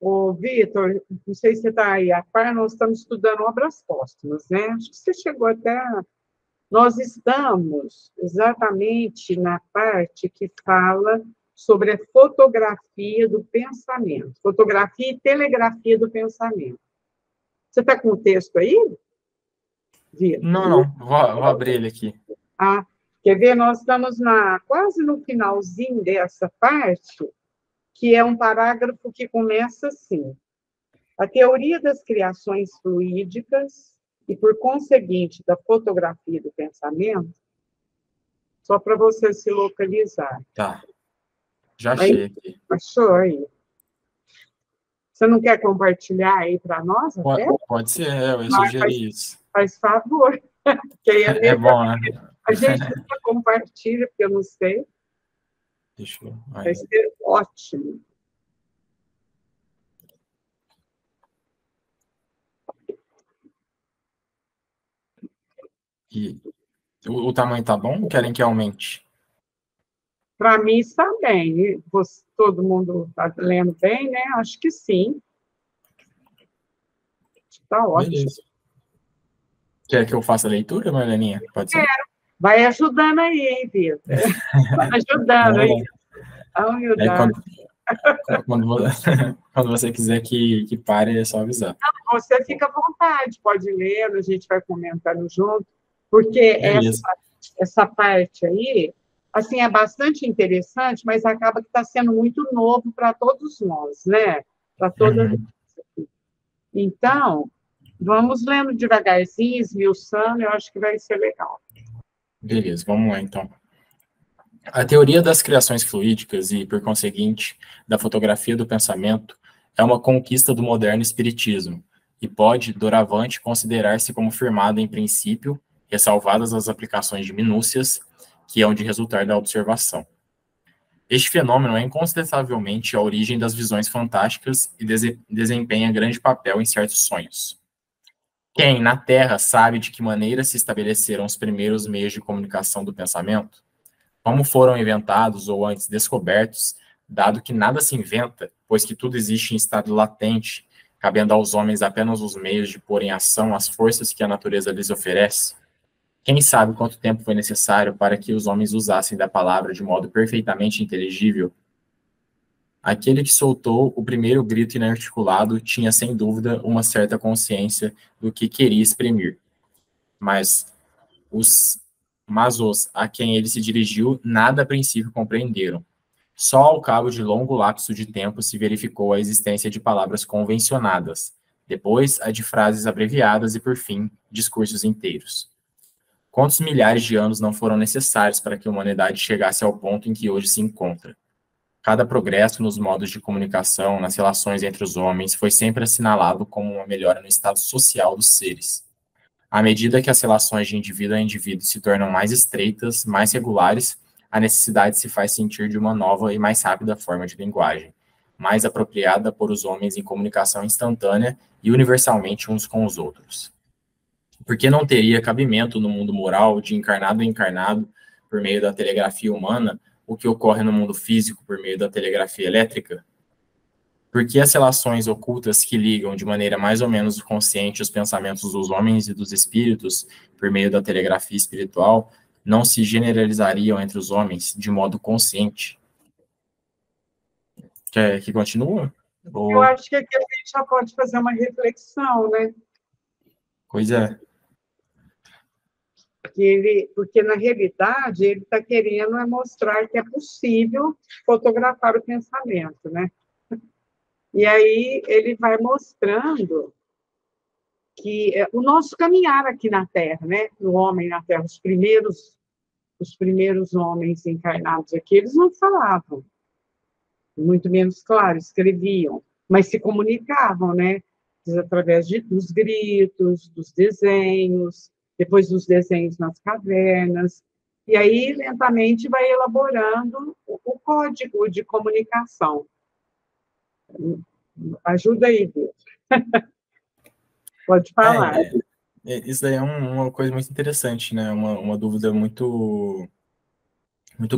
Ô, Vitor, não sei se você está aí a par, nós estamos estudando obras póstumas, né? Acho que você chegou até. Nós estamos exatamente na parte que fala sobre a fotografia do pensamento, fotografia e telegrafia do pensamento. Você está com o texto aí, Vitor? Não. Vou abrir ele aqui. Ah, quer ver? Nós estamos quase no finalzinho dessa parte, que é um parágrafo que começa assim: a teoria das criações fluídicas e, por conseguinte, da fotografia do pensamento, só para você se localizar. Tá, já Aí, achei aqui. achou aí? Você não quer compartilhar aí para nós até? Pode ser, eu ia sugerir isso. Faz favor, que aí É bom, né? a gente nunca compartilha, porque eu não sei. Deixa eu... Vai ser ótimo. E o tamanho tá bom? Querem que aumente? Para mim está bem. Todo mundo está lendo bem, né? Acho que sim. Está ótimo. Beleza. Quer que eu faça a leitura, Marleninha? Pode ser? Vai ajudando aí, hein, Vitor? Vai ajudando aí. A humildade. Quando você quiser que pare, é só avisar. Você fica à vontade, pode ler, a gente vai comentando junto, porque essa parte aí, assim, é bastante interessante, mas acaba que está sendo muito novo para todos nós, né? Para todas. Então, vamos lendo devagarzinho, esmiuçando, eu acho que vai ser legal. Beleza, vamos lá, então. A teoria das criações fluídicas e, por conseguinte, da fotografia do pensamento é uma conquista do moderno espiritismo e pode, doravante, considerar-se como firmada em princípio, ressalvadas as aplicações de minúcias, que hão de resultar da observação. Este fenômeno é incontestavelmente a origem das visões fantásticas e desempenha grande papel em certos sonhos. Quem, na Terra, sabe de que maneira se estabeleceram os primeiros meios de comunicação do pensamento? Como foram inventados ou antes descobertos, dado que nada se inventa, pois que tudo existe em estado latente, cabendo aos homens apenas os meios de pôr em ação as forças que a natureza lhes oferece? Quem sabe quanto tempo foi necessário para que os homens usassem da palavra de modo perfeitamente inteligível? Aquele que soltou o primeiro grito inarticulado tinha, sem dúvida, uma certa consciência do que queria exprimir. Mas os a quem ele se dirigiu nada a princípio compreenderam. Só ao cabo de longo lapso de tempo se verificou a existência de palavras convencionadas, depois a de frases abreviadas e, por fim, discursos inteiros. Quantos milhares de anos não foram necessários para que a humanidade chegasse ao ponto em que hoje se encontra? Cada progresso nos modos de comunicação, nas relações entre os homens, foi sempre assinalado como uma melhora no estado social dos seres. À medida que as relações de indivíduo a indivíduo se tornam mais estreitas, mais regulares, a necessidade se faz sentir de uma nova e mais rápida forma de linguagem, mais apropriada por os homens em comunicação instantânea e universalmente uns com os outros. Porque não teria cabimento no mundo moral de encarnado em encarnado, por meio da telegrafia humana, o que ocorre no mundo físico por meio da telegrafia elétrica? Porque as relações ocultas que ligam de maneira mais ou menos consciente os pensamentos dos homens e dos espíritos por meio da telegrafia espiritual não se generalizariam entre os homens de modo consciente? Quer que continue? Eu acho que aqui a gente já pode fazer uma reflexão, né? Pois é. Porque, na realidade, ele está querendo mostrar que é possível fotografar o pensamento, né? E aí ele vai mostrando que o nosso caminhar aqui na Terra, né? O homem na Terra, os primeiros homens encarnados aqui, eles não falavam, muito menos, claro, escreviam, mas se comunicavam, né? Através dos gritos, dos desenhos, depois dos desenhos nas cavernas, e aí lentamente vai elaborando o código de comunicação. Ajuda aí, Deus. Pode falar. Isso daí é uma coisa muito interessante, né? Uma dúvida muito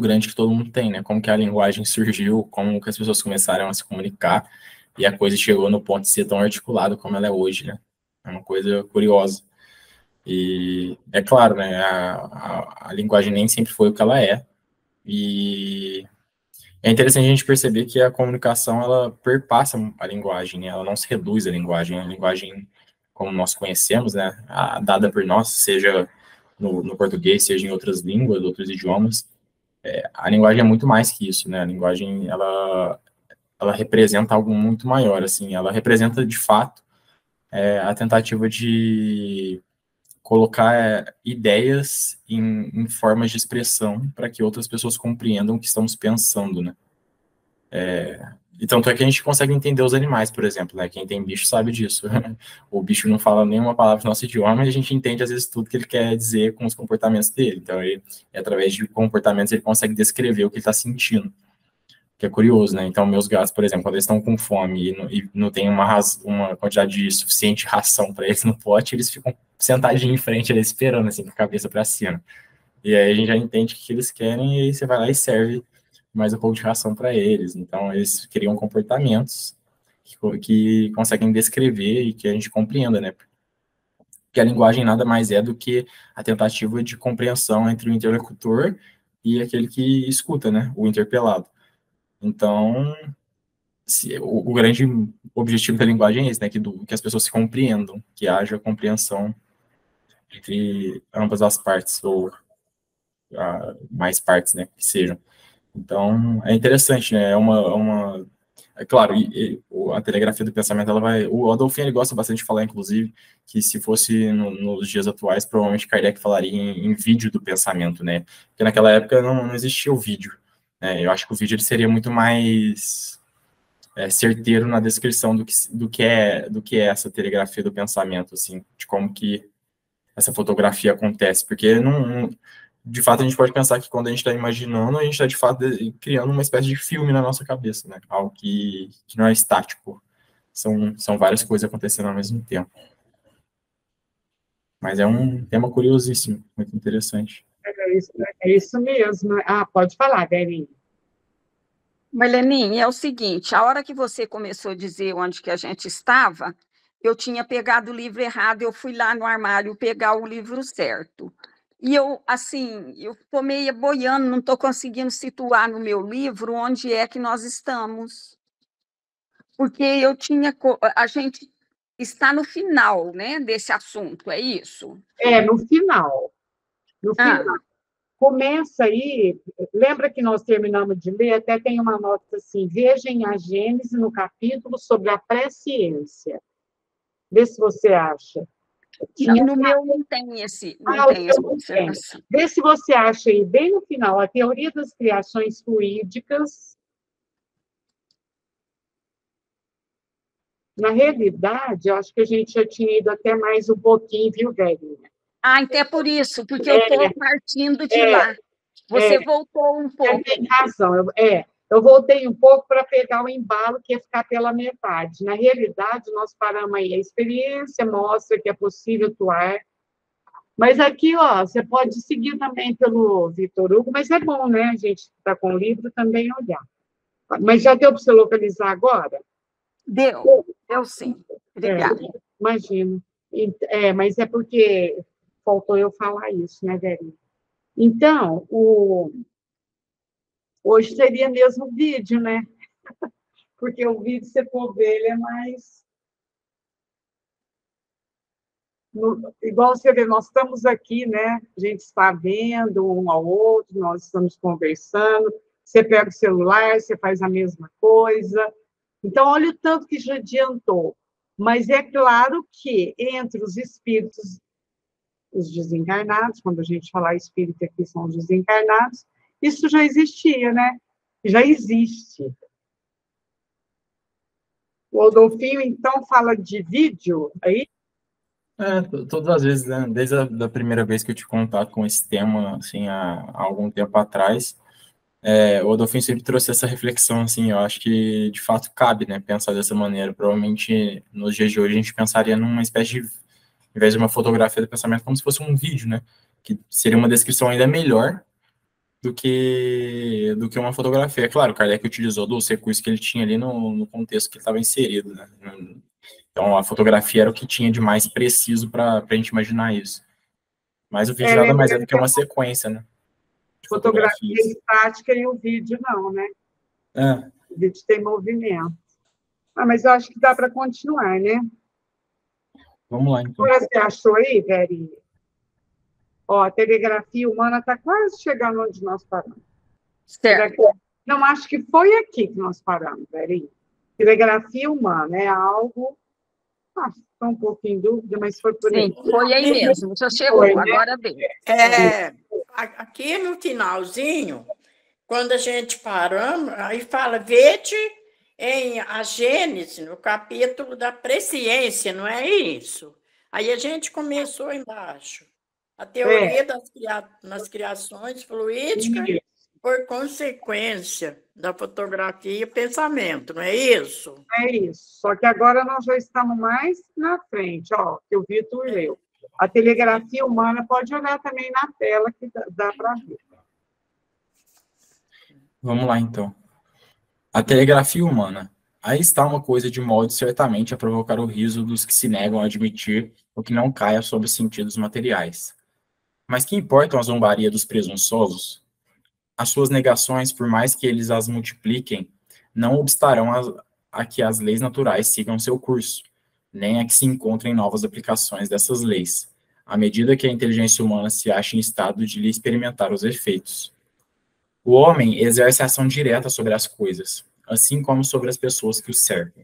grande que todo mundo tem, né? Como que a linguagem surgiu, como que as pessoas começaram a se comunicar. e a coisa chegou no ponto de ser tão articulada como ela é hoje, né? É uma coisa curiosa. E é claro, né, a linguagem nem sempre foi o que ela é, e é interessante a gente perceber que a comunicação, ela perpassa a linguagem, né, ela não se reduz à linguagem, a linguagem como nós conhecemos, né, dada por nós, seja no português, seja em outras línguas, outros idiomas, a linguagem é muito mais que isso, né, a linguagem, ela representa algo muito maior, assim, ela representa, de fato, a tentativa de colocar ideias em formas de expressão para que outras pessoas compreendam o que estamos pensando, né? E tanto é que a gente consegue entender os animais, por exemplo, né? Quem tem bicho sabe disso. O bicho não fala nenhuma palavra no nosso idioma e a gente entende, às vezes, tudo que ele quer dizer com os comportamentos dele. Então, através de comportamentos, ele consegue descrever o que ele está sentindo, que é curioso, né? Então, meus gatos, por exemplo, quando eles estão com fome e não tem uma quantidade suficiente de ração para eles no pote, eles ficam sentadinhos em frente, eles esperando, assim, com a cabeça para cima. E aí a gente já entende o que eles querem e aí você vai lá e serve mais um pouco de ração para eles. Então, eles criam comportamentos que conseguem descrever e que a gente compreenda, né? Porque a linguagem nada mais é do que a tentativa de compreensão entre o interlocutor e aquele que escuta, né? O interpelado. Então, o grande objetivo da linguagem é esse, né? Que as pessoas se compreendam, que haja compreensão entre ambas as partes, ou mais partes, né? Que sejam. Então, é interessante, né? É claro, a telegrafia do pensamento, ela vai... O Adolfo, ele gosta bastante de falar, inclusive, que se fosse nos dias atuais, provavelmente Kardec falaria em vídeo do pensamento, né? Porque naquela época não existia o vídeo, né? Eu acho que o vídeo ele seria muito mais certeiro na descrição do que é essa telegrafia do pensamento, assim, de como que essa fotografia acontece, porque de fato a gente pode pensar que quando a gente está imaginando, a gente está de fato criando uma espécie de filme na nossa cabeça, né? Algo que não é estático, são várias coisas acontecendo ao mesmo tempo. Mas é um tema curiosíssimo, muito interessante. É isso mesmo. Ah, pode falar, Berinho. Marleninha, é o seguinte, a hora que você começou a dizer onde que a gente estava, eu tinha pegado o livro errado, eu fui lá no armário pegar o livro certo. E eu, assim, eu estou meio boiando, não estou conseguindo situar no meu livro onde é que nós estamos. Porque a gente está no final, né, desse assunto, é isso? No final. No final. Começa aí, lembra que nós terminamos de ler, até tem uma nota assim, vejem a Gênese no capítulo sobre a presciência. Vê se você acha. No meu não tem essa observação. Vê se você acha aí, bem no final, a teoria das criações fluídicas. Na realidade, eu acho que a gente já tinha ido até mais um pouquinho, viu, Verinha? Então é por isso, porque eu estou partindo de lá. Você voltou um pouco. Tem razão, eu voltei um pouco para pegar o embalo que ia ficar pela metade. Na realidade, nós paramos aí. A experiência mostra que é possível atuar. Mas aqui, ó, você pode seguir também pelo Vitor Hugo, mas é bom, né, a gente está com o livro também olhar. Mas já deu para você localizar agora? Deu sim. Obrigada. Imagino. Mas é porque faltou eu falar isso, né, Verinha? Então, hoje seria mesmo vídeo, né? Porque o vídeo, se for ver, ele é mais... Igual você vê, nós estamos aqui, né? A gente está vendo um ao outro, nós estamos conversando, você pega o celular, você faz a mesma coisa. Então, olha o tanto que já adiantou. Mas é claro que entre os espíritos, os desencarnados, quando a gente falar espírito aqui são os desencarnados, isso já existia, né? Já existe. O Adolfinho, então, fala de vídeo aí? Todas as vezes, né? Desde a primeira vez que eu tive contato com esse tema, assim, há algum tempo atrás, o Adolfinho sempre trouxe essa reflexão, assim, eu acho que, de fato, cabe, né, pensar dessa maneira. Provavelmente, nos dias de hoje, a gente pensaria numa espécie de, ao invés de uma fotografia do pensamento, como se fosse um vídeo, né, que seria uma descrição ainda melhor do que uma fotografia. É claro, o Kardec utilizou dos recursos que ele tinha ali no contexto que ele estava inserido, né? Então, a fotografia era o que tinha de mais preciso para a gente imaginar isso. Mas o vídeo nada mais é do que uma sequência, né? De fotografia estática e o vídeo não, né? É. O vídeo tem movimento. Mas eu acho que dá para continuar, né? Vamos lá, então. Agora você achou aí, Verinha? Ó, a telegrafia humana está quase chegando onde nós paramos. Certo. Não, acho que foi aqui que nós paramos, Verinha. Telegrafia humana é algo... estou um pouco em dúvida, mas foi por aí. Sim, foi aí mesmo, já chegou, foi, né? Agora bem. Aqui no finalzinho, quando a gente paramos, aí fala, vede em a Gênese, no capítulo da presciência, não é isso? Aí a gente começou embaixo. A teoria nas criações fluídicas, por consequência da fotografia e pensamento, não é isso? É isso, só que agora nós já estamos mais na frente, ó, que o Vitor leu. A telegrafia humana, pode olhar também na tela, que dá para ver. Vamos lá, então. A telegrafia humana. Aí está uma coisa de molde certamente a provocar o riso dos que se negam a admitir o que não caia sob os sentidos materiais. Mas que importam a zombaria dos presunçosos? As suas negações, por mais que eles as multipliquem, não obstarão a que as leis naturais sigam seu curso, nem a que se encontrem novas aplicações dessas leis, à medida que a inteligência humana se acha em estado de lhe experimentar os efeitos. O homem exerce ação direta sobre as coisas, assim como sobre as pessoas que o cercam.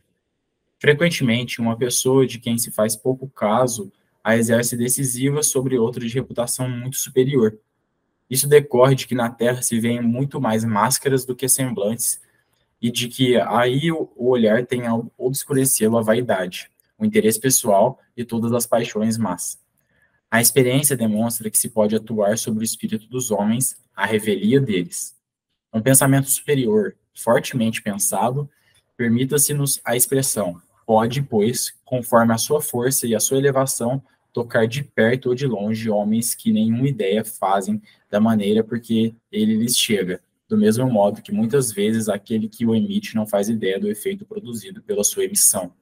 Frequentemente, uma pessoa de quem se faz pouco caso a exerce decisiva sobre outra de reputação muito superior. Isso decorre de que na Terra se veem muito mais máscaras do que semblantes, e de que aí o olhar tem a obscurecê-lo a vaidade, o interesse pessoal e todas as paixões más. A experiência demonstra que se pode atuar sobre o espírito dos homens, a revelia deles. Um pensamento superior, fortemente pensado, permita-se-nos a expressão, pode, pois, conforme a sua força e a sua elevação, tocar de perto ou de longe homens que nenhuma ideia fazem da maneira porque ele lhes chega, do mesmo modo que muitas vezes aquele que o emite não faz ideia do efeito produzido pela sua emissão.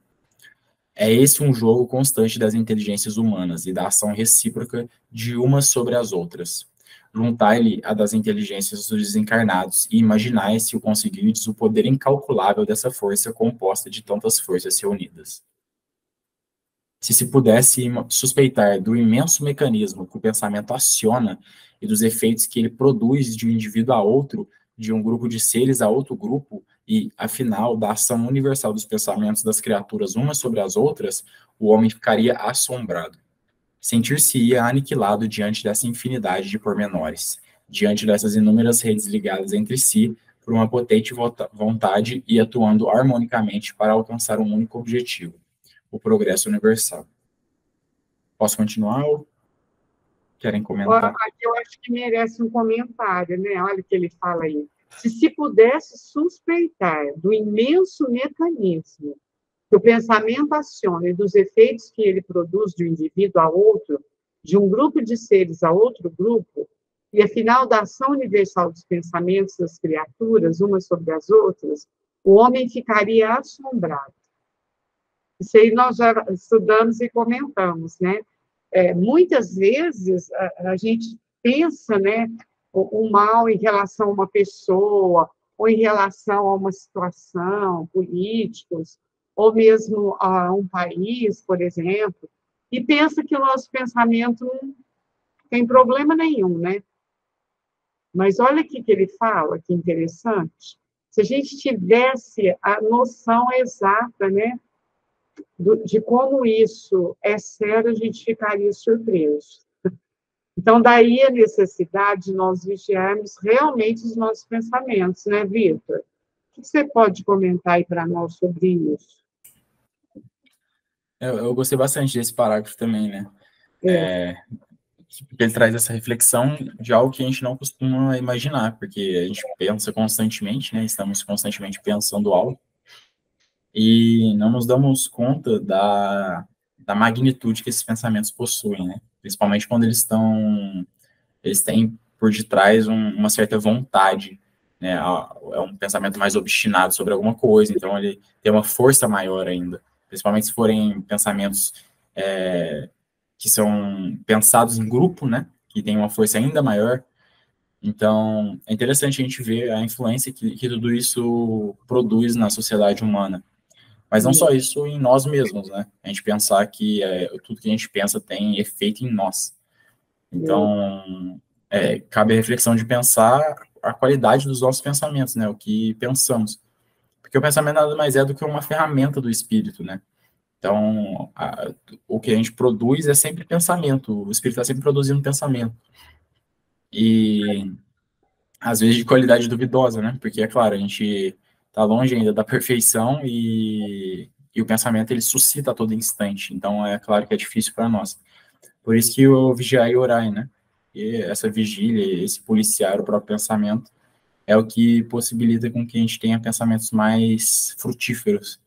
É esse um jogo constante das inteligências humanas e da ação recíproca de umas sobre as outras. Juntai-lhe a das inteligências dos desencarnados e imaginai, se o conseguirdes, o poder incalculável dessa força composta de tantas forças reunidas. Se se pudesse suspeitar do imenso mecanismo que o pensamento aciona e dos efeitos que ele produz de um indivíduo a outro, de um grupo de seres a outro grupo, e, afinal, da ação universal dos pensamentos das criaturas umas sobre as outras, o homem ficaria assombrado. Sentir-se-ia aniquilado diante dessa infinidade de pormenores, diante dessas inúmeras redes ligadas entre si por uma potente vontade e atuando harmonicamente para alcançar um único objetivo, o progresso universal. Posso continuar ou querem comentar? Aqui eu acho que merece um comentário, né? Olha o que ele fala aí. Se pudesse suspeitar do imenso mecanismo que o pensamento aciona e dos efeitos que ele produz de um indivíduo a outro, de um grupo de seres a outro grupo, e afinal da ação universal dos pensamentos das criaturas, umas sobre as outras, o homem ficaria assombrado. Isso aí nós já estudamos e comentamos, né? Muitas vezes a gente pensa, né, o mal em relação a uma pessoa, ou em relação a uma situação, políticos, ou mesmo a um país, por exemplo, e pensa que o nosso pensamento não tem problema nenhum, né? Mas olha o que ele fala, que interessante. Se a gente tivesse a noção exata, né, de como isso é sério, a gente ficaria surpreso. Então, daí a necessidade de nós vigiarmos realmente os nossos pensamentos, né, Vitor? O que você pode comentar aí para nós sobre isso? Eu gostei bastante desse parágrafo também, né? Porque ele traz essa reflexão de algo que a gente não costuma imaginar, porque a gente pensa constantemente, né? Estamos constantemente pensando algo, e não nos damos conta da magnitude que esses pensamentos possuem, né? Principalmente quando eles têm por detrás uma certa vontade, né? É um pensamento mais obstinado sobre alguma coisa, então ele tem uma força maior ainda, principalmente se forem pensamentos que são pensados em grupo, né? Que tem uma força ainda maior. Então, é interessante a gente ver a influência que tudo isso produz na sociedade humana. Mas não só isso em nós mesmos, né? A gente pensar que tudo que a gente pensa tem efeito em nós. Então, cabe a reflexão de pensar a qualidade dos nossos pensamentos, né? O que pensamos. Porque o pensamento nada mais é do que uma ferramenta do espírito, né? Então, o que a gente produz é sempre pensamento. O espírito está sempre produzindo pensamento. E, às vezes, de qualidade duvidosa, né? Porque, é claro, a gente está longe ainda da perfeição e o pensamento, ele suscita a todo instante. Então, é claro que é difícil para nós. Por isso que o vigiar e orar, né? E essa vigília, esse policiar o próprio pensamento, é o que possibilita com que a gente tenha pensamentos mais frutíferos,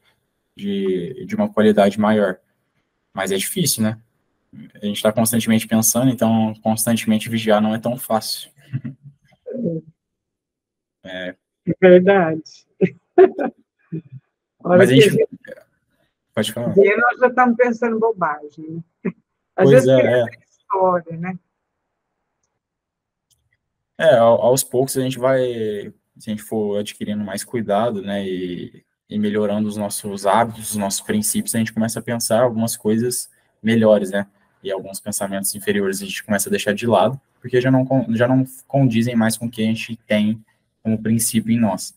de uma qualidade maior. Mas é difícil, né? A gente está constantemente pensando, então constantemente vigiar não é tão fácil. É verdade. Mas a gente... Pode falar. E nós já estamos pensando bobagem, né? Às Pois vezes criando história, né? Aos poucos a gente vai, se a gente for adquirindo mais cuidado, né, e melhorando os nossos hábitos, os nossos princípios, a gente começa a pensar algumas coisas melhores, né, e alguns pensamentos inferiores a gente começa a deixar de lado, porque já não condizem mais com o que a gente tem como princípio em nós.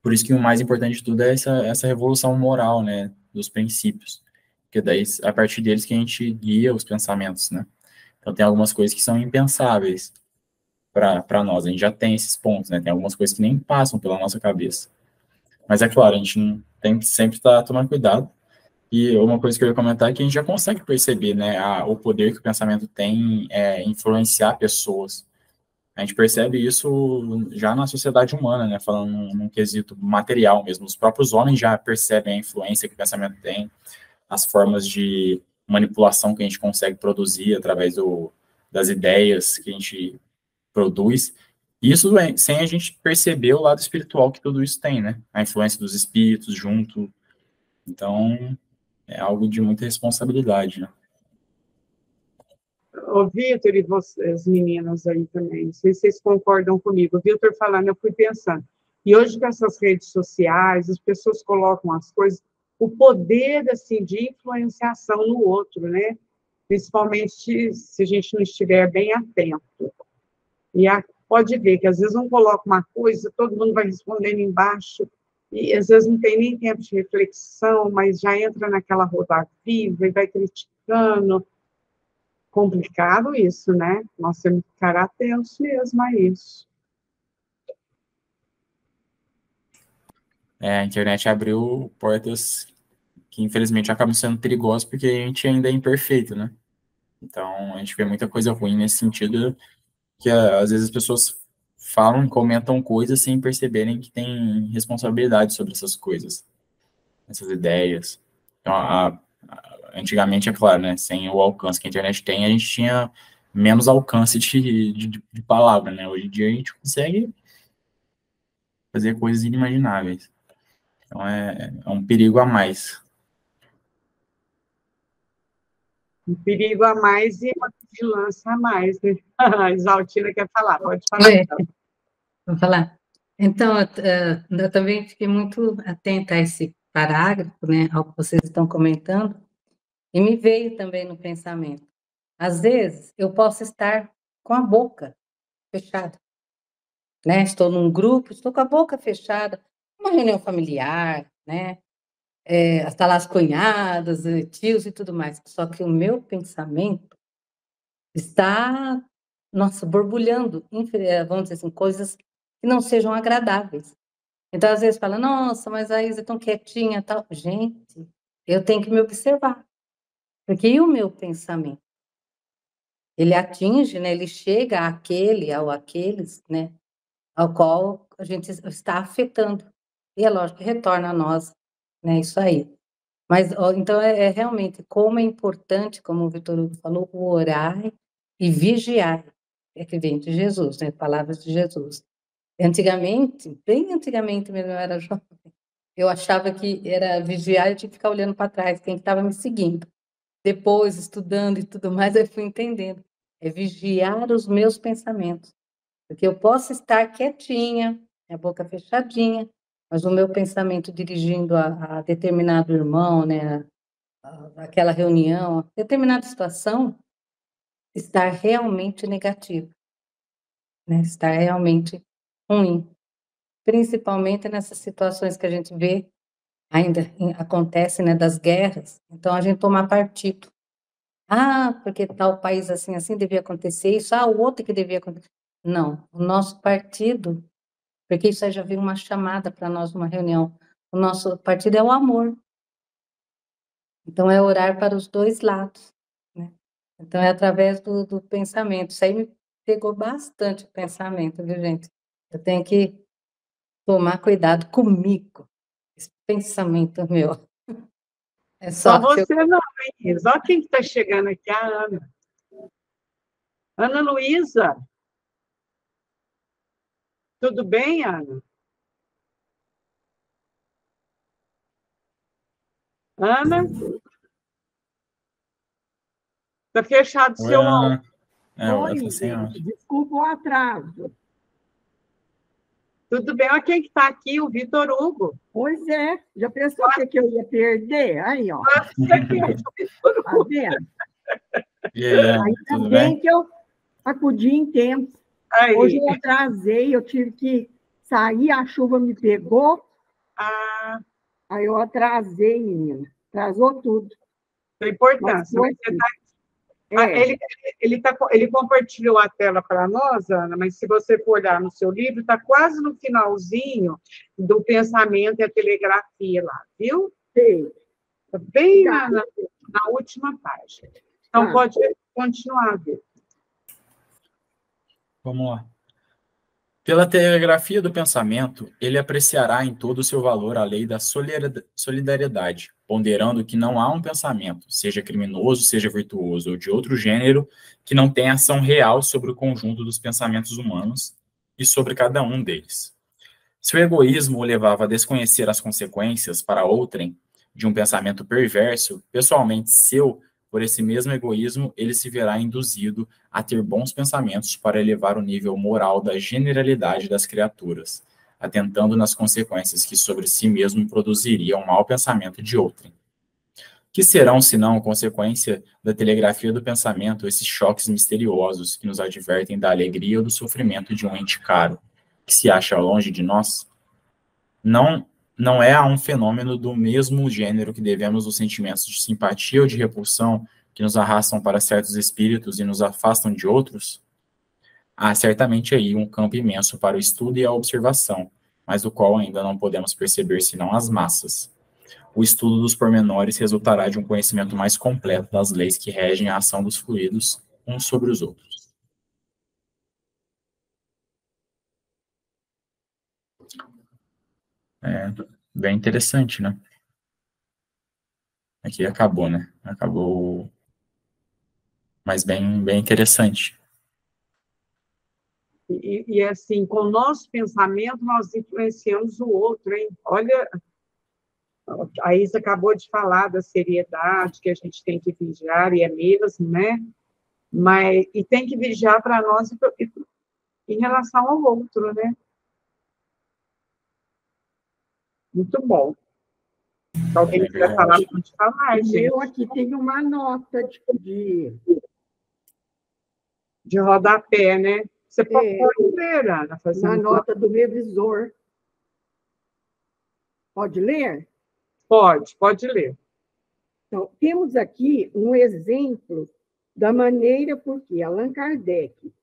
Por isso que o mais importante de tudo é essa revolução moral, né, dos princípios, porque daí, a partir deles que a gente guia os pensamentos, né. Então tem algumas coisas que são impensáveis para nós, a gente já tem esses pontos, né? Tem algumas coisas que nem passam pela nossa cabeça. Mas é claro, a gente não tem que sempre estar tomando cuidado. E uma coisa que eu ia comentar é que a gente já consegue perceber, né, o poder que o pensamento tem influenciar pessoas. A gente percebe isso já na sociedade humana, né? Falando num quesito material mesmo. Os próprios homens já percebem a influência que o pensamento tem, as formas de manipulação que a gente consegue produzir através das ideias que a gente produz, isso sem a gente perceber o lado espiritual que tudo isso tem, né? A influência dos espíritos junto. Então, é algo de muita responsabilidade, né? O Vitor e vocês, meninas aí também, não sei se vocês concordam comigo. O Vitor falando, eu fui pensando. E hoje, com essas redes sociais, as pessoas colocam as coisas, o poder, assim, de influenciação no outro, né? Principalmente se a gente não estiver bem atento. E pode ver que às vezes um coloca uma coisa, todo mundo vai respondendo embaixo, e às vezes não tem nem tempo de reflexão, mas já entra naquela roda viva e vai criticando. Complicado isso, né? Nós temos que ficar atentos mesmo a isso. A internet abriu portas que, infelizmente, acabam sendo perigosas porque a gente ainda é imperfeito, né? Então, a gente vê muita coisa ruim nesse sentido, que às vezes as pessoas falam e comentam coisas sem perceberem que tem responsabilidade sobre essas coisas, essas ideias. Então, antigamente, é claro, né, sem o alcance que a internet tem, a gente tinha menos alcance de palavra, né? Hoje em dia a gente consegue fazer coisas inimagináveis. Então, é um perigo a mais. Um perigo a mais e uma vigilância a mais, né? A Isaltina quer falar, pode falar. Oi, vou falar. Então, eu também fiquei muito atenta a esse parágrafo, né, ao que vocês estão comentando, e me veio também no pensamento. Às vezes, eu posso estar com a boca fechada, né? Estou num grupo, estou com a boca fechada, uma reunião familiar, né? Está lá as cunhadas, tios e tudo mais. Só que o meu pensamento está, nossa, borbulhando, vamos dizer assim, coisas que não sejam agradáveis. Então, às vezes, fala, nossa, mas a Isa é tão quietinha, tal. Gente, eu tenho que me observar. Porque e o meu pensamento? Ele atinge, né? Ele chega àquele, ou àqueles, né? Ao qual a gente está afetando. E é lógico que retorna a nós, né? Isso aí. Mas, então, realmente, como é importante, como o Vitor Hugo falou, o orar e vigiar. que vem de Jesus, né? Palavras de Jesus. Antigamente, bem antigamente mesmo, eu era jovem, eu achava que era vigiar e tinha que ficar olhando para trás, quem estava me seguindo. Depois, estudando e tudo mais, eu fui entendendo. É vigiar os meus pensamentos. Porque eu posso estar quietinha, a boca fechadinha, mas o meu pensamento dirigindo a determinado irmão, né, aquela reunião, determinada situação, está realmente negativo, né, está realmente ruim. Principalmente nessas situações que a gente vê, ainda acontece, né, das guerras, então a gente tomar partido. Ah, porque tal país assim, assim devia acontecer isso, o outro que devia acontecer. Não, o nosso partido, porque isso aí já veio uma chamada para nós numa reunião, o nosso partido é o amor. Então, é orar para os dois lados, né? Então, é através do pensamento. Isso aí me pegou bastante o pensamento, viu, gente? Eu tenho que tomar cuidado comigo, esse pensamento meu. É Só só se eu... você não, Inês. Olha quem está chegando aqui, a Ana. Ana Luísa. Tudo bem, Ana? Ana? Está fechado o Oi, seu áudio. Ana. Eu tô Oi, sem gente, áudio. desculpa o atraso. Tudo bem? Olha quem está aqui, o Vitor Hugo. Pois é, já pensou o que eu ia perder? Aí, ó, Você que é o Vitor tá Hugo. vendo? E aí, Ana, Ainda tudo bem bem? que eu acudi em tempo. Hoje Aí. eu atrasei, eu tive que sair, a chuva me pegou, Ah, aí eu atrasei, menina. Atrasou tudo. a Mas importância. foi Mas você assim. tá, É, ele compartilhou a tela para nós, Ana, mas se você for olhar no seu livro, está quase no finalzinho do pensamento e a telegrafia lá, viu? sei. Tá bem Tá, na última página. Então, tá. pode continuar, viu? Vamos lá. Pela telegrafia do pensamento, ele apreciará em todo o seu valor a lei da solidariedade, ponderando que não há um pensamento, seja criminoso, seja virtuoso ou de outro gênero, que não tenha ação real sobre o conjunto dos pensamentos humanos e sobre cada um deles. Se o egoísmo o levava a desconhecer as consequências para outrem de um pensamento perverso, pessoalmente seu, por esse mesmo egoísmo, ele se verá induzido a ter bons pensamentos para elevar o nível moral da generalidade das criaturas, atentando nas consequências que sobre si mesmo produziria um mau pensamento de outrem. Que serão, senão, consequência da telegrafia do pensamento, esses choques misteriosos que nos advertem da alegria ou do sofrimento de um ente caro, que se acha longe de nós? Não é a um fenômeno do mesmo gênero que devemos os sentimentos de simpatia ou de repulsão que nos arrastam para certos espíritos e nos afastam de outros? Há certamente aí um campo imenso para o estudo e a observação, mas do qual ainda não podemos perceber senão as massas. O estudo dos pormenores resultará de um conhecimento mais completo das leis que regem a ação dos fluidos uns sobre os outros. É bem interessante, né? Aqui acabou, né? Acabou, mas bem interessante. E assim, com o nosso pensamento, nós influenciamos o outro, hein? Olha, a Isa acabou de falar da seriedade que a gente tem que vigiar, e é mesmo, né? E tem que vigiar para nós em relação ao outro, né? Muito bom. Se alguém quiser falar, pode falar, O gente. meu aqui tem uma nota De rodapé, né? Você pode ler, Ana, uma nota do revisor. Pode ler? Pode ler. Então, temos aqui um exemplo da maneira por que Allan Kardec,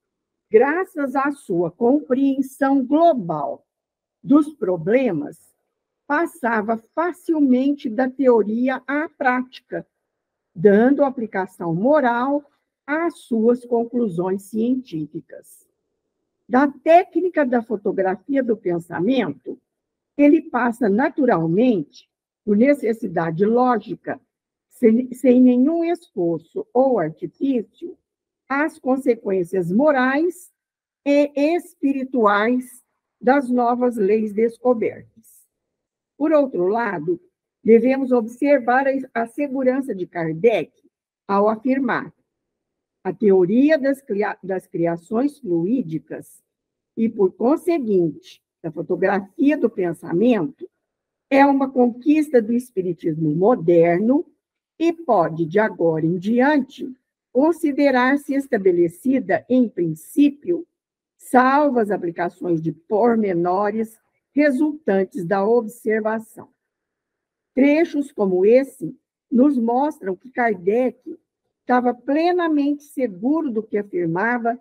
graças à sua compreensão global dos problemas, passava facilmente da teoria à prática, dando aplicação moral às suas conclusões científicas. Da técnica da fotografia do pensamento, ele passa naturalmente, por necessidade lógica, sem nenhum esforço ou artifício, as consequências morais e espirituais das novas leis descobertas. Por outro lado, devemos observar a segurança de Kardec ao afirmar: a teoria das criações fluídicas e, por conseguinte, da fotografia do pensamento é uma conquista do espiritismo moderno e pode, de agora em diante, considerar-se estabelecida em princípio, salvo as aplicações de pormenores resultantes da observação. Trechos como esse nos mostram que Kardec estava plenamente seguro do que afirmava,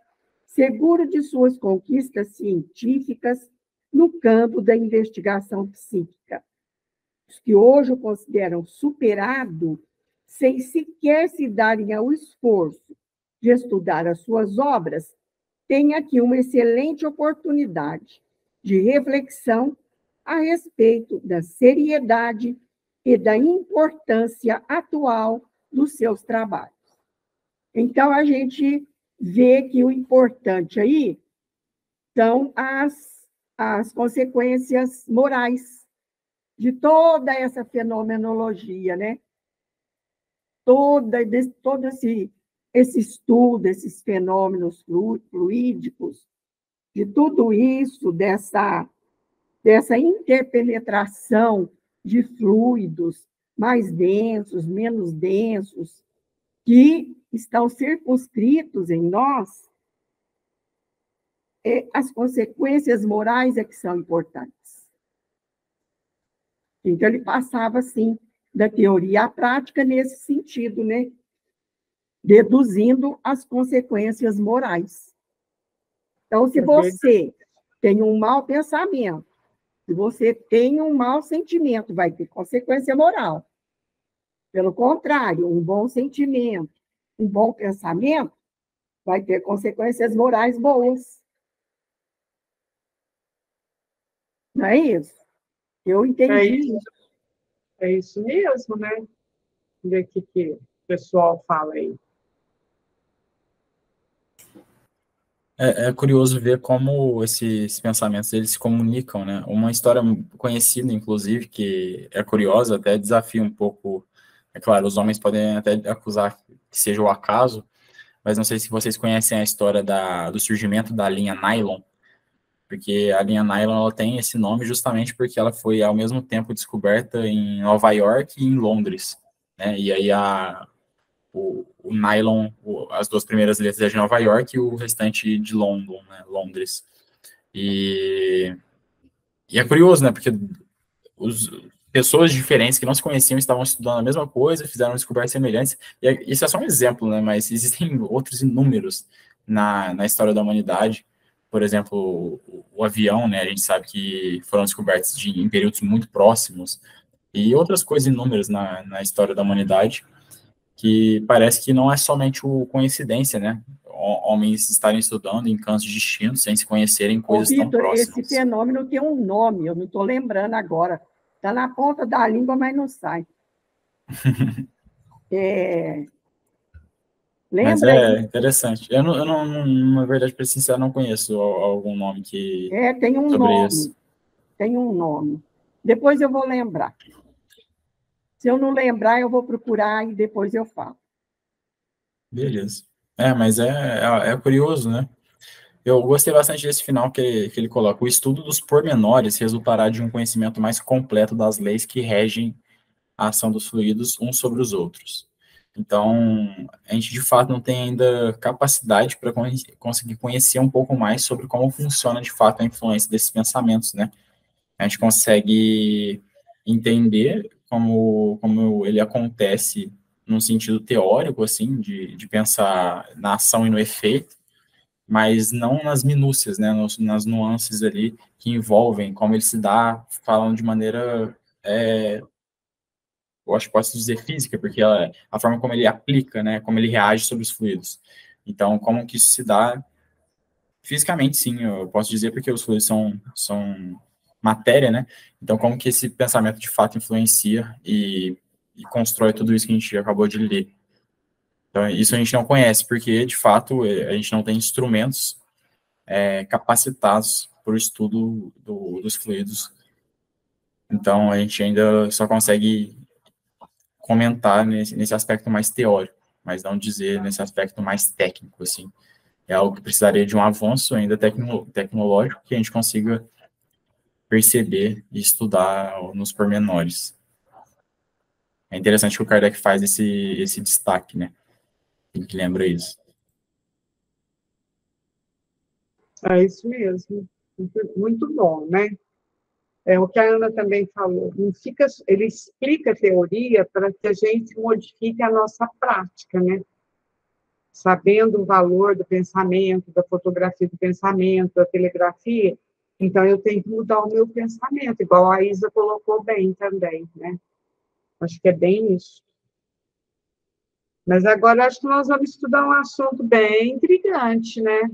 seguro de suas conquistas científicas no campo da investigação psíquica. Os que hoje o consideram superado, sem sequer se darem ao esforço de estudar as suas obras, têm aqui uma excelente oportunidade de reflexão a respeito da seriedade e da importância atual dos seus trabalhos. Então, a gente vê que o importante aí são as consequências morais de toda essa fenomenologia, né? Todo esse estudo, esses fenômenos fluídicos, de tudo isso, dessa interpenetração de fluidos mais densos, menos densos, que estão circunscritos em nós, as consequências morais é que são importantes. Então, ele passava, assim, da teoria à prática nesse sentido, né? Deduzindo as consequências morais. Então, se você tem um mau pensamento, se você tem um mau sentimento, vai ter consequência moral. Pelo contrário, um bom sentimento, um bom pensamento, vai ter consequências morais boas. Não é isso? Eu entendi. É isso mesmo, né? Vamos ver o que o pessoal fala aí. É curioso ver como esses pensamentos eles se comunicam, né? Uma história conhecida, inclusive, que é curiosa, até desafia um pouco. É claro, os homens podem até acusar que seja o acaso, mas não sei se vocês conhecem a história do surgimento da linha nylon, porque a linha nylon ela tem esse nome justamente porque ela foi ao mesmo tempo descoberta em Nova York e em Londres, né? E aí o nylon, as duas primeiras letras é de Nova York e o restante de London, né, Londres. E é curioso, né, porque pessoas diferentes que não se conheciam estavam estudando a mesma coisa, fizeram descobertas semelhantes, e isso é só um exemplo, né, mas existem outros inúmeros na história da humanidade. Por exemplo, o avião, né, a gente sabe que foram descobertos em períodos muito próximos, e outras coisas inúmeras na história da humanidade, que parece que não é somente o coincidência, né? Homens estarem estudando em cantos distintos, sem se conhecerem coisas tão Vitor, próximas. esse fenômeno tem um nome, eu não estou lembrando agora. Está na ponta da língua, mas não sai. Mas Lembra aí? interessante. Eu não, na verdade, para ser sincero, não conheço algum nome que Tem um sobre nome. isso. Tem um nome. Depois eu vou lembrar. Se eu não lembrar, eu vou procurar e depois eu falo. Beleza. Mas é curioso, né? Eu gostei bastante desse final que ele coloca. O estudo dos pormenores resultará de um conhecimento mais completo das leis que regem a ação dos fluidos uns sobre os outros. Então, a gente de fato não tem ainda capacidade para conseguir conhecer um pouco mais sobre como funciona de fato a influência desses pensamentos, né? A gente consegue entender como ele acontece num sentido teórico, assim, de pensar na ação e no efeito, mas não nas minúcias, né? Nas nuances ali que envolvem como ele se dá, falando de maneira eu acho que posso dizer física, porque a forma como ele aplica, né, como ele reage sobre os fluidos. Então, como que isso se dá fisicamente, sim, eu posso dizer, porque os fluidos são matéria, né? Então, como que esse pensamento de fato influencia e constrói tudo isso que a gente acabou de ler. Então, isso a gente não conhece, porque, de fato, a gente não tem instrumentos capacitados para o estudo dos fluidos. Então, a gente ainda só consegue comentar nesse aspecto mais teórico, mas não dizer nesse aspecto mais técnico, assim. É algo que precisaria de um avanço ainda tecnológico que a gente consiga perceber e estudar nos pormenores. É interessante que o Kardec faz esse destaque, né? Ele que lembra isso. É isso mesmo. Muito bom, né? É o que a Ana também falou. Não fica, ele explica a teoria para que a gente modifique a nossa prática, né? Sabendo o valor do pensamento, da fotografia do pensamento, da telegrafia, então eu tenho que mudar o meu pensamento, igual a Isa colocou bem também, né? Acho que é bem isso. Mas agora acho que nós vamos estudar um assunto bem intrigante, né?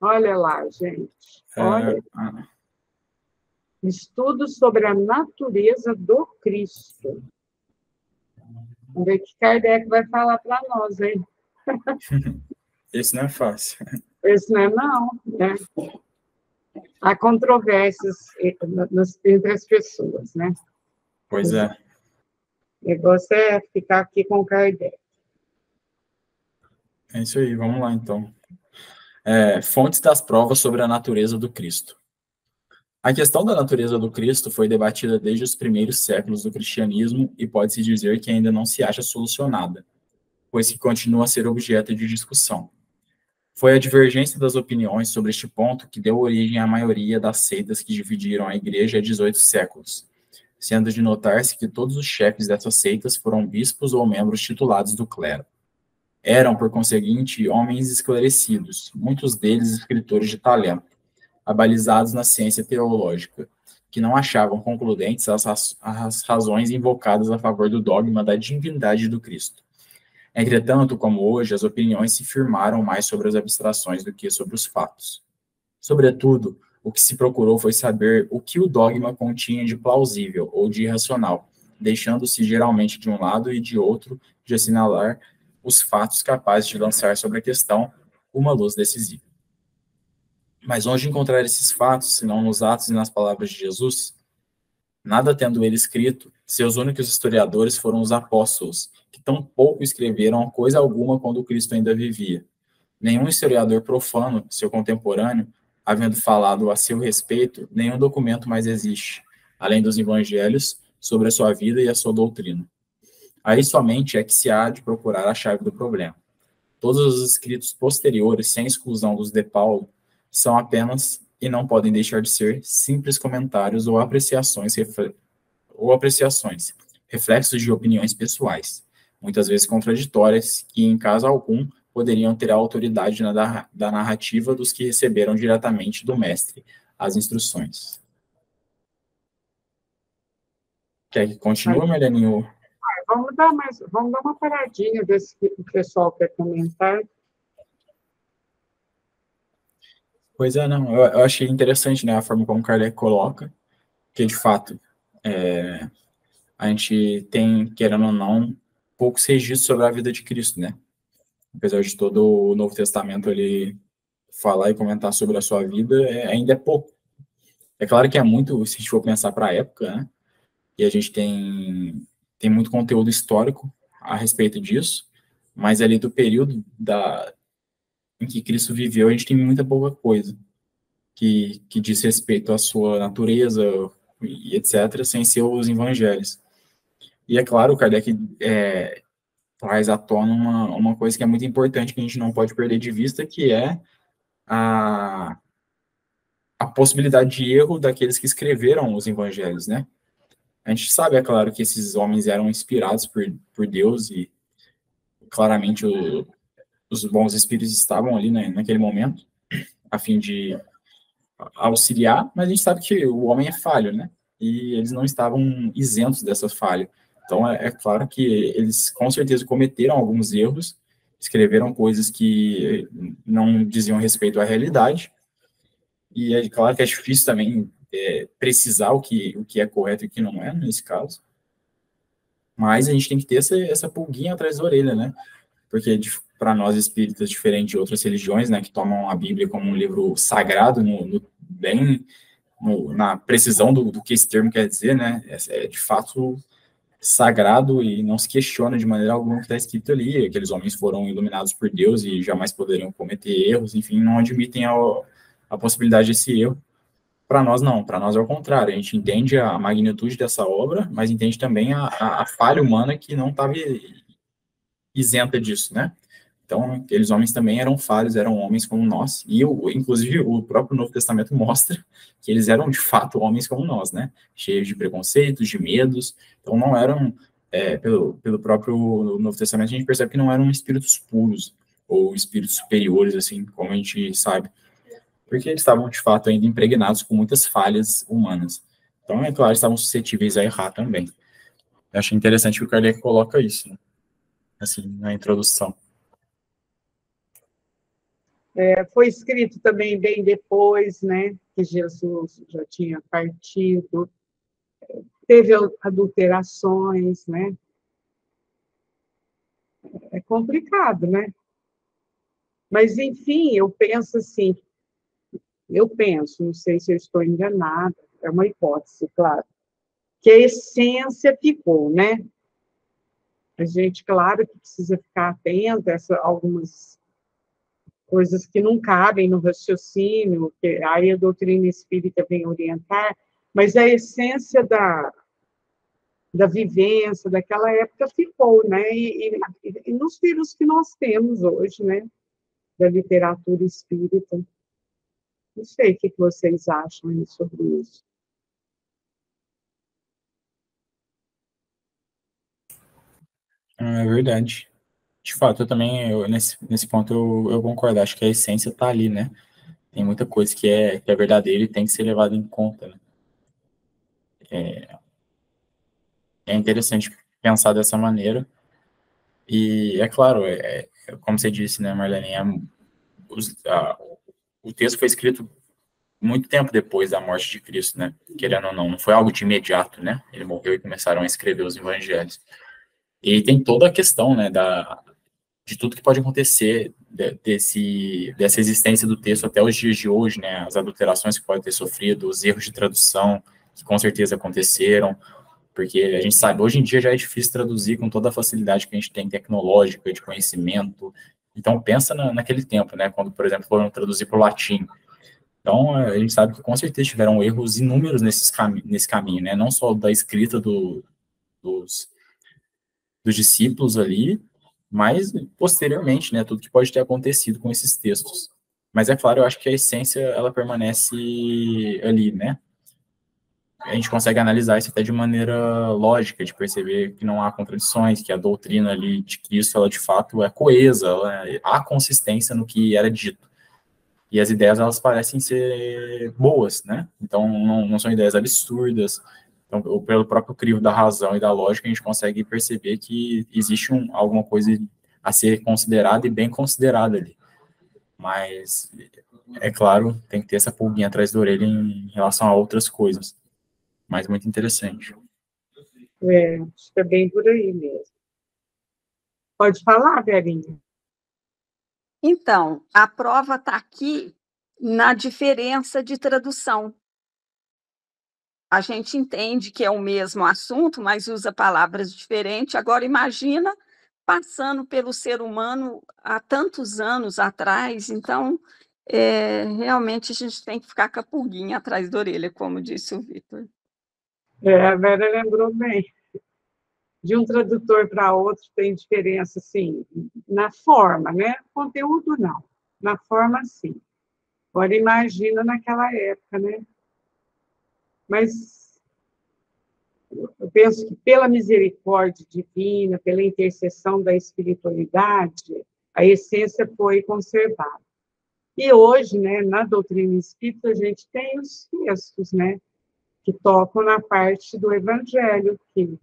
Olha lá, gente. Olha. Estudo sobre a natureza do Cristo. Vamos ver o que Kardec vai falar para nós, hein? Esse não é fácil. Esse não é, não, né? Há controvérsias entre as pessoas, né? Pois é. O negócio é ficar aqui com Kardec. É isso aí, vamos lá, então. Fontes das provas sobre a natureza do Cristo. A questão da natureza do Cristo foi debatida desde os primeiros séculos do cristianismo e pode-se dizer que ainda não se acha solucionada, pois que continua a ser objeto de discussão. Foi a divergência das opiniões sobre este ponto que deu origem à maioria das seitas que dividiram a Igreja há 18 séculos, sendo de notar-se que todos os chefes dessas seitas foram bispos ou membros titulados do clero. Eram, por conseguinte, homens esclarecidos, muitos deles escritores de talento, abalizados na ciência teológica, que não achavam concludentes as razões invocadas a favor do dogma da divindade do Cristo. Entretanto, como hoje, as opiniões se firmaram mais sobre as abstrações do que sobre os fatos. Sobretudo, o que se procurou foi saber o que o dogma continha de plausível ou de irracional, deixando-se geralmente de um lado e de outro de assinalar os fatos capazes de lançar sobre a questão uma luz decisiva. Mas onde encontrar esses fatos, senão nos atos e nas palavras de Jesus? Nada tendo ele escrito, seus únicos historiadores foram os apóstolos, que tão pouco escreveram coisa alguma quando Cristo ainda vivia. Nenhum historiador profano, seu contemporâneo, havendo falado a seu respeito, nenhum documento mais existe, além dos evangelhos, sobre a sua vida e a sua doutrina. Aí somente é que se há de procurar a chave do problema. Todos os escritos posteriores, sem exclusão dos de Paulo, são apenas, e não podem deixar de ser, simples comentários ou apreciações, reflexos de opiniões pessoais, muitas vezes contraditórias, que, em caso algum, poderiam ter a autoridade da narrativa dos que receberam diretamente do mestre as instruções. Quer que continue, Marianinho? Vamos dar uma paradinha, ver se o pessoal quer comentar. Pois é, não, eu achei interessante, né, a forma como Kardec coloca, que, de fato, a gente tem, querendo ou não, poucos registros sobre a vida de Cristo, né? Apesar de todo o Novo Testamento ele falar e comentar sobre a sua vida, ainda é pouco. É claro que é muito, se a gente for pensar para a época, né? E a gente tem muito conteúdo histórico a respeito disso, mas ali do período em que Cristo viveu, a gente tem muita pouca coisa que diz respeito à sua natureza e etc., sem ser os evangelhos. E é claro, o Kardec traz à tona uma coisa que é muito importante, que a gente não pode perder de vista, que é a possibilidade de erro daqueles que escreveram os evangelhos, né? A gente sabe, é claro, que esses homens eram inspirados por Deus e claramente os bons espíritos estavam ali, né, naquele momento, a fim de auxiliar, mas a gente sabe que o homem é falho, né? E eles não estavam isentos dessa falha. Então, é claro que eles, com certeza, cometeram alguns erros, escreveram coisas que não diziam respeito à realidade, e é claro que é difícil também precisar o que é correto e o que não é, nesse caso. Mas a gente tem que ter essa pulguinha atrás da orelha, né? Porque para nós espíritas, diferente de outras religiões, né, que tomam a Bíblia como um livro sagrado, na precisão do que esse termo quer dizer, né? É de fato sagrado e não se questiona de maneira alguma o que está escrito ali. Aqueles homens foram iluminados por Deus e jamais poderiam cometer erros, enfim, não admitem a possibilidade desse erro. Para nós, não. Para nós é o contrário. A gente entende a magnitude dessa obra, mas entende também a falha humana que não estava isenta disso, né? Então, aqueles homens também eram falhos, eram homens como nós, e inclusive o próprio Novo Testamento mostra que eles eram de fato homens como nós, né? Cheios de preconceitos, de medos, então não eram, pelo próprio Novo Testamento, a gente percebe que não eram espíritos puros, ou espíritos superiores, assim, como a gente sabe, porque eles estavam de fato ainda impregnados com muitas falhas humanas. Então, é claro, estavam suscetíveis a errar também. Eu achei interessante que o Kardec coloca isso, né? Assim, na introdução. Foi escrito também bem depois, né, que Jesus já tinha partido, teve adulterações, né? É complicado, né? Mas, enfim, eu penso assim, não sei se eu estou enganada, é uma hipótese, claro, que a essência ficou, né? A gente, claro, que precisa ficar atento a algumas coisas que não cabem no raciocínio, que aí a doutrina espírita vem orientar, mas a essência da vivência daquela época ficou, né? E nos filhos que nós temos hoje, né? Da literatura espírita. Não sei o que vocês acham aí sobre isso. É verdade. De fato, eu também, nesse ponto, eu concordo. Acho que a essência está ali, né? Tem muita coisa que é verdadeira e tem que ser levada em conta, né? É interessante pensar dessa maneira. E, é claro, como você disse, né, Marlene, o texto foi escrito muito tempo depois da morte de Cristo, né? Querendo ou não, não foi algo de imediato, né? Ele morreu e começaram a escrever os evangelhos. E tem toda a questão, né, de tudo que pode acontecer dessa existência do texto até os dias de hoje, né, as adulterações que pode ter sofrido, os erros de tradução que com certeza aconteceram, porque a gente sabe, hoje em dia já é difícil traduzir com toda a facilidade que a gente tem tecnológica, de conhecimento, então pensa naquele tempo, né, quando, por exemplo, foram traduzir para o latim. Então, a gente sabe que com certeza tiveram erros inúmeros nesse caminho, né, não só da escrita dos discípulos ali, mas posteriormente, né, tudo que pode ter acontecido com esses textos. Mas é claro, eu acho que a essência, ela permanece ali, né? A gente consegue analisar isso até de maneira lógica, de perceber que não há contradições, que a doutrina ali de Cristo, ela de fato é coesa, há consistência no que era dito. E as ideias, elas parecem ser boas, né? Então, não são ideias absurdas. Então, pelo próprio crivo da razão e da lógica, a gente consegue perceber que existe alguma coisa a ser considerada e bem considerada ali. Mas, é claro, tem que ter essa pulguinha atrás da orelha em relação a outras coisas. Mas muito interessante. Acho que é bem por aí mesmo. Pode falar, Verinha. Então, a prova está aqui na diferença de tradução. A gente entende que é o mesmo assunto, mas usa palavras diferentes. Agora, imagina passando pelo ser humano há tantos anos atrás. Então, realmente, a gente tem que ficar com a pulguinha atrás da orelha, como disse o Vitor. A Vera lembrou bem. De um tradutor para outro tem diferença, assim, na forma, né? Conteúdo, não. Na forma, sim. Agora, imagina naquela época, né? Mas eu penso que pela misericórdia divina, pela intercessão da espiritualidade, a essência foi conservada. E hoje, né, na doutrina espírita, a gente tem os textos, né, que tocam na parte do evangelho, que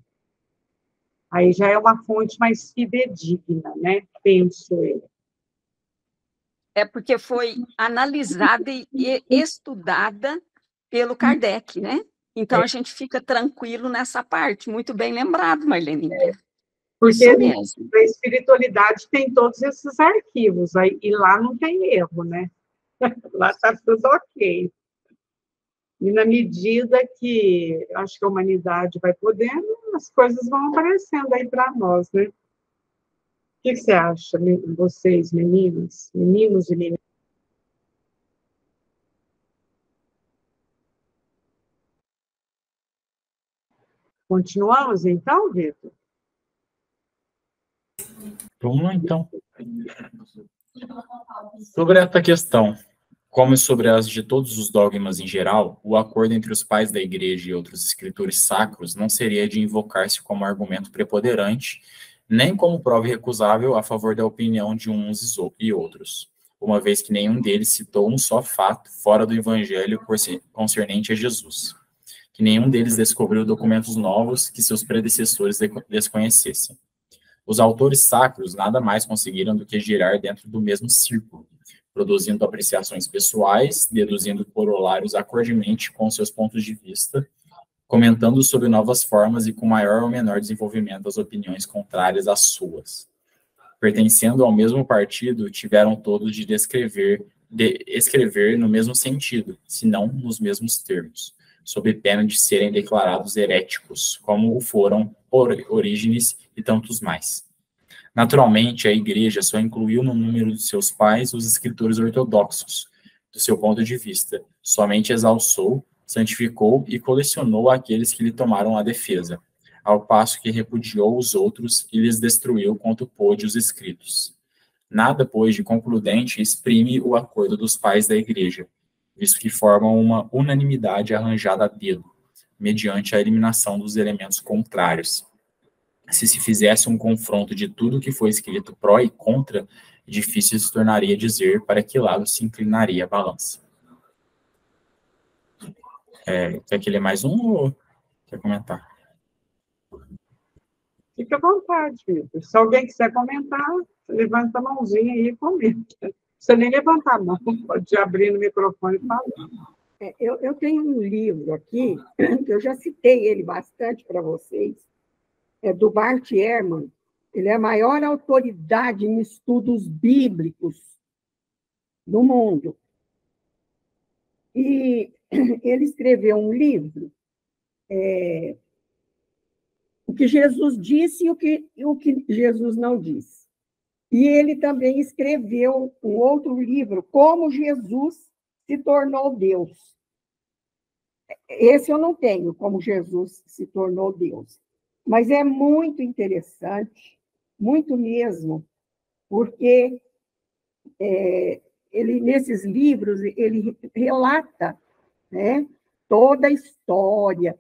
aí já é uma fonte mais fidedigna, né, penso eu. É porque foi analisada e estudada pelo Kardec, né? Então, a gente fica tranquilo nessa parte. Muito bem lembrado, Marleninha. Porque Isso mesmo. a espiritualidade tem todos esses arquivos, aí, e lá não tem erro, né? Lá está tudo ok. E na medida que acho que a humanidade vai podendo, as coisas vão aparecendo aí para nós, né? O que você acha, vocês, meninas, meninos e meninas? Continuamos, então, Vitor? Vamos lá, então. Sobre essa questão, como sobre as de todos os dogmas em geral, o acordo entre os pais da Igreja e outros escritores sacros não seria de invocar-se como argumento preponderante, nem como prova irrecusável a favor da opinião de uns e outros, uma vez que nenhum deles citou um só fato fora do Evangelho concernente a Jesus, que nenhum deles descobriu documentos novos que seus predecessores desconhecessem. Os autores sacros nada mais conseguiram do que girar dentro do mesmo círculo, produzindo apreciações pessoais, deduzindo corolários acordemente com seus pontos de vista, comentando sobre novas formas e com maior ou menor desenvolvimento das opiniões contrárias às suas. Pertencendo ao mesmo partido, tiveram todos de escrever no mesmo sentido, se não nos mesmos termos, sob pena de serem declarados heréticos, como o foram Orígenes e tantos mais. Naturalmente, a Igreja só incluiu no número de seus pais os escritores ortodoxos, do seu ponto de vista, somente exalçou, santificou e colecionou aqueles que lhe tomaram a defesa, ao passo que repudiou os outros e lhes destruiu quanto pôde os escritos. Nada, pois, de concludente exprime o acordo dos pais da Igreja, visto que formam uma unanimidade arranjada a dedo, mediante a eliminação dos elementos contrários. Se fizesse um confronto de tudo que foi escrito pró e contra, difícil se tornaria dizer para que lado se inclinaria a balança. Quer que ler mais um ou quer comentar? Fique à vontade, Vitor. Se alguém quiser comentar, levanta a mãozinha aí e comenta. Não precisa nem levantar a mão, pode abrir no microfone e falar. Eu tenho um livro aqui, que eu já citei ele bastante para vocês, é do Bart Ehrman. Ele é a maior autoridade em estudos bíblicos do mundo. E ele escreveu um livro, o que Jesus disse e o que Jesus não disse. E ele também escreveu um outro livro, Como Jesus se tornou Deus. Esse eu não tenho, Como Jesus se tornou Deus. Mas é muito interessante, muito mesmo, porque ele, nesses livros, ele relata, né, toda a história.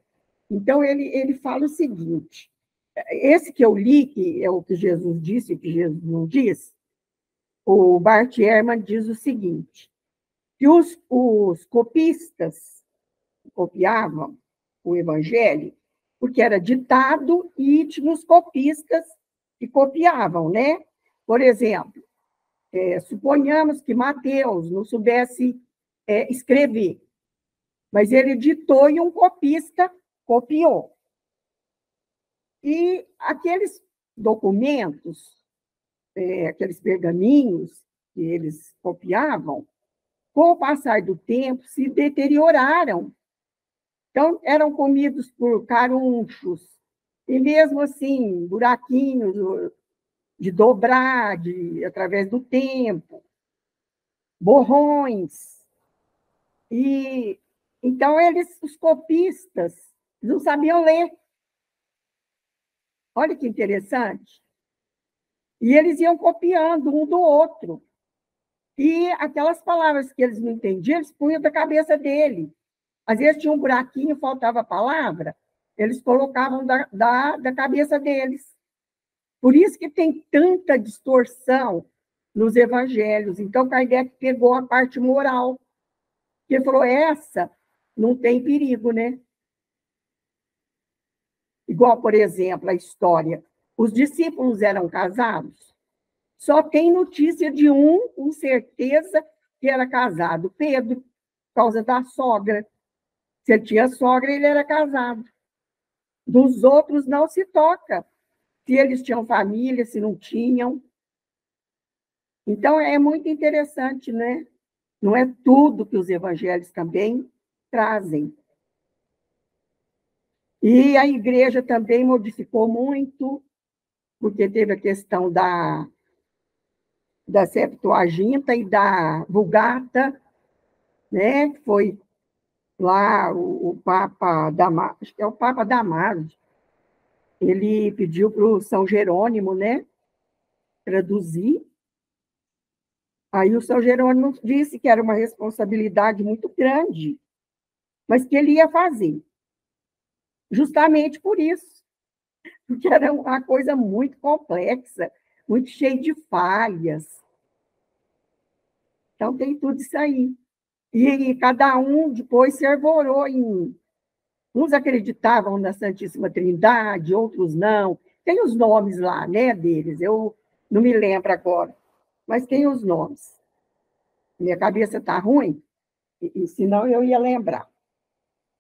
Então, ele fala o seguinte, esse que eu li, que é o que Jesus disse e o que Jesus não disse, o Bart Ehrman diz o seguinte, que os copistas copiavam o Evangelho porque era ditado e tinha os copistas que copiavam, né? Por exemplo, suponhamos que Mateus não soubesse escrever, mas ele ditou e um copista copiou. E aqueles documentos, aqueles pergaminhos que eles copiavam, com o passar do tempo, se deterioraram. Então, eram comidos por carunchos, e mesmo assim, buraquinhos de dobrar através do tempo, borrões. E então, os copistas, não sabiam ler. Olha que interessante. E eles iam copiando um do outro. E aquelas palavras que eles não entendiam, eles punham da cabeça dele. Às vezes tinha um buraquinho, faltava palavra, eles colocavam da cabeça deles. Por isso que tem tanta distorção nos evangelhos. Então, Kardec pegou a parte moral, que ele falou, essa não tem perigo, né? Igual, por exemplo, a história. Os discípulos eram casados? Só tem notícia de um, com certeza, que era casado. Pedro, por causa da sogra. Se ele tinha sogra, ele era casado. Dos outros não se toca. Se eles tinham família, se não tinham. Então, é muito interessante, né? Não é tudo que os evangelhos também trazem. E a igreja também modificou muito, porque teve a questão da Septuaginta e da Vulgata, né? Que foi lá o Papa Damaso, acho que é o Papa Damaso, ele pediu para o São Jerônimo, né, traduzir. Aí o São Jerônimo disse que era uma responsabilidade muito grande, mas que ele ia fazer. Justamente por isso, porque era uma coisa muito complexa, muito cheia de falhas. Então, tem tudo isso aí. E cada um depois se arvorou em... Uns acreditavam na Santíssima Trindade, outros não. Tem os nomes lá, né, deles. Eu não me lembro agora, mas tem os nomes. Minha cabeça está ruim, e senão eu ia lembrar.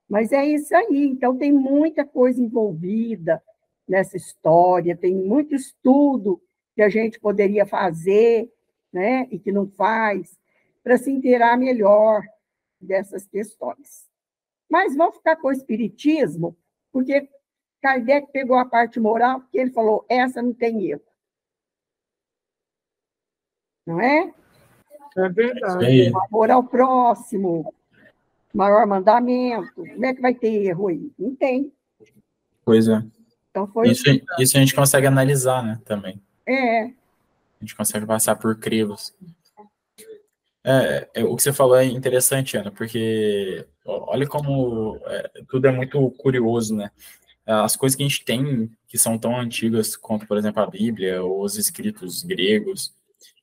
Mas é isso aí. Então, tem muita coisa envolvida nessa história, tem muito estudo que a gente poderia fazer, né, e que não faz, para se inteirar melhor dessas questões. Mas vamos ficar com o espiritismo, porque Kardec pegou a parte moral, porque ele falou, essa não tem erro. Não é? É verdade. Isso aí. Amor ao próximo, maior mandamento. Como é que vai ter erro aí? Não tem. Pois é. Então foi... Isso a gente consegue analisar, né, também. É. A gente consegue passar por crivos. O que você falou é interessante, Ana, porque olha como tudo é muito curioso, né? As coisas que a gente tem, que são tão antigas quanto, por exemplo, a Bíblia ou os escritos gregos,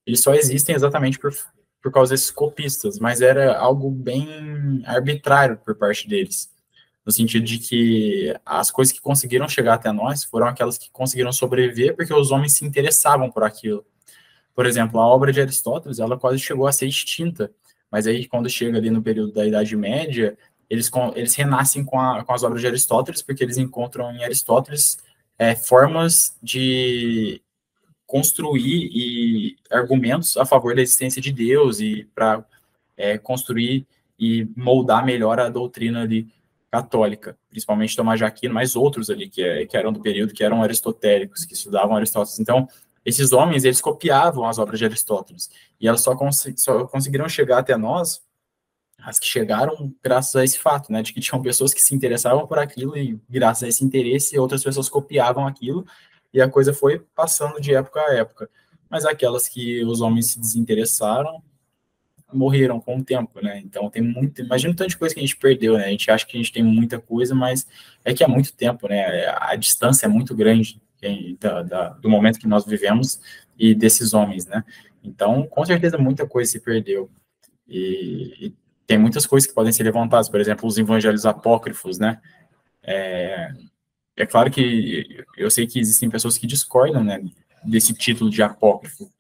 eles só existem exatamente por causa desses copistas, mas era algo bem arbitrário por parte deles, no sentido de que as coisas que conseguiram chegar até nós foram aquelas que conseguiram sobreviver porque os homens se interessavam por aquilo. Por exemplo, a obra de Aristóteles, ela quase chegou a ser extinta, mas aí quando chega ali no período da Idade Média, eles renascem com as obras de Aristóteles, porque eles encontram em Aristóteles formas de construir argumentos a favor da existência de Deus e para construir e moldar melhor a doutrina ali católica, principalmente Tomás de Aquino, mas outros ali que eram do período, que eram aristotélicos, que estudavam Aristóteles. Então, esses homens, eles copiavam as obras de Aristóteles, e elas só conseguiram chegar até nós, as que chegaram graças a esse fato, né, de que tinham pessoas que se interessavam por aquilo, e graças a esse interesse, outras pessoas copiavam aquilo, e a coisa foi passando de época a época. Mas aquelas que os homens se desinteressaram, morreram com o tempo, né? Então tem muito, imagina o tanto de coisa que a gente perdeu, né? A gente acha que a gente tem muita coisa, mas é que há muito tempo, né? A distância é muito grande do momento que nós vivemos e desses homens, né? Então, com certeza, muita coisa se perdeu. E tem muitas coisas que podem ser levantadas, por exemplo, os evangelhos apócrifos, né? É claro que eu sei que existem pessoas que discordam, né, desse título de apócrifo,